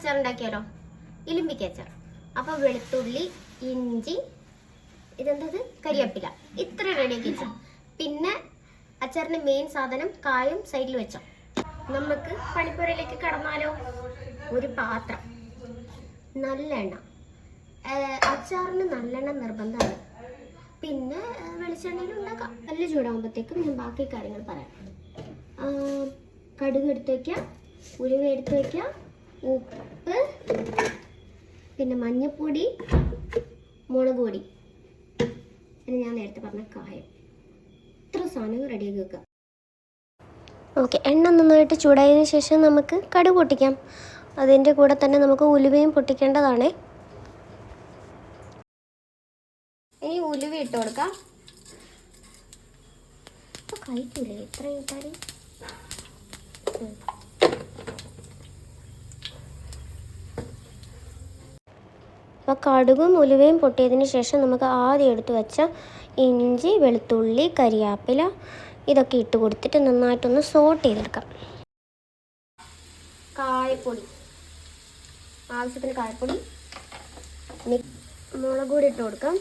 അച്ചാർ ഉണ്ടാക്കിയാലോ? ഇലിമ്പിക്ക അച്ചാർ. അപ്പോൾ വെളുത്തുള്ളി, ഇഞ്ചി, ഇതെന്തത് കരിവേപ്പില, ഇത്ര റെഡിയാക്കി വെച്ചോ. പിന്നെ അച്ചാറിന്റെ മെയിൻ സാധനം കായും സൈഡിൽ വെച്ചോ. നമുക്ക് പണിപ്പുരയിലേക്ക് കടന്നാലോ? ഒരു പാത്രം, നല്ല എണ്ണ. അച്ചാറിന് നല്ലെണ്ണ നിർബന്ധമാണ്. പിന്നെ വെളിച്ചെണ്ണയിൽ ഉണ്ടാക്കാം. നല്ല ചൂടാകുമ്പോഴത്തേക്കും ഞാൻ ബാക്കി കാര്യങ്ങൾ പറയാം. കടുക് എടുത്ത് വയ്ക്കുക, ഉലുവ എടുത്ത് വയ്ക്കുക, ഉപ്പ്, പിന്നെ മഞ്ഞൾപ്പൊടി, മുളക് പൊടി, പിന്നെ ഞാൻ നേരത്തെ പറഞ്ഞ കായം. ഇത്ര സാധനങ്ങൾ റെഡിയാക്കി വെക്കുക. ഓക്കെ, എണ്ണ നന്നായിട്ട് ചൂടായതിനു ശേഷം നമുക്ക് കടുക് പൊട്ടിക്കാം. അതിൻ്റെ കൂടെ തന്നെ നമുക്ക് ഉലുവയും പൊട്ടിക്കേണ്ടതാണ്. ഇനി ഉലുവ ഇട്ട് കൊടുക്കാം. കഴിക്കൂലേ എത്ര ഇട്ടാൽ? അപ്പോൾ കടുകും ഉലുവയും പൊട്ടിയതിന് ശേഷം നമുക്ക് ആദ്യം എടുത്ത് വെച്ച ഇഞ്ചി, വെളുത്തുള്ളി, കരിയാപ്പില ഇതൊക്കെ ഇട്ട് കൊടുത്തിട്ട് നന്നായിട്ടൊന്ന് സോട്ട് ചെയ്തെടുക്കാം. കായപ്പൊടി, ആവശ്യത്തിന് കായപ്പൊടി, മുളക് പൊടി ഇട്ട് കൊടുക്കാം.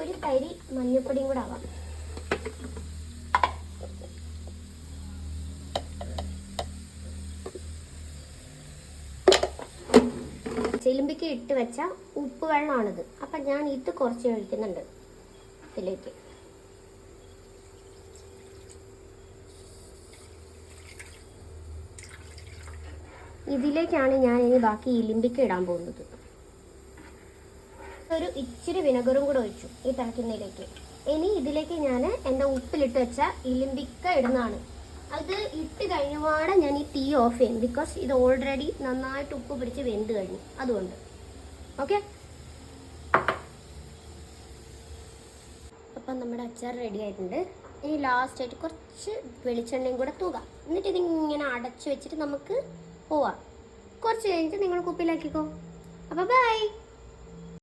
ഒരു തരി മഞ്ഞൾപ്പൊടിയും കൂടെ ആവാം. ചെലുമ്പിക്ക് ഇട്ട് വെച്ച ഉപ്പ് വെള്ളമാണിത്. അപ്പം ഞാൻ ഇത് കുറച്ച് ഒഴിക്കുന്നുണ്ട് ഇതിലേക്ക്. ഇതിലേക്കാണ് ഞാൻ ഇനി ബാക്കി ഇലിമ്പിക്ക ഇടാൻ പോകുന്നത്. ഒരു ഇച്ചിരി വിനെഗറും കൂടെ ഒഴിച്ചു ഈ തിളയ്ക്കുന്നതിലേക്ക്. ഇനി ഇതിലേക്ക് ഞാൻ എൻ്റെ ഉപ്പിലിട്ട് വെച്ച ഇലിമ്പിക്ക ഇടുന്നതാണ്. അത് ഇട്ട് കഴിഞ്ഞപാടെ ഞാൻ ഈ തീ ഓഫ് ചെയ്യും. ബിക്കോസ് ഇത് ഓൾറെഡി നന്നായിട്ട് ഉപ്പ് പിടിച്ച് വെന്ത് കഴിഞ്ഞു, അതുകൊണ്ട്. ഓക്കെ, അപ്പം നമ്മുടെ അച്ചാർ റെഡി ആയിട്ടുണ്ട്. ഇനി ലാസ്റ്റായിട്ട് കുറച്ച് വെളിച്ചെണ്ണയും കൂടെ തൂകാം. എന്നിട്ട് ഇതിങ്ങനെ അടച്ചു വെച്ചിട്ട് നമുക്ക് പോവാം. കുറച്ച് കഴിഞ്ഞിട്ട് നിങ്ങൾ കുപ്പിയിലാക്കിക്കോ. അപ്പോൾ ബൈ.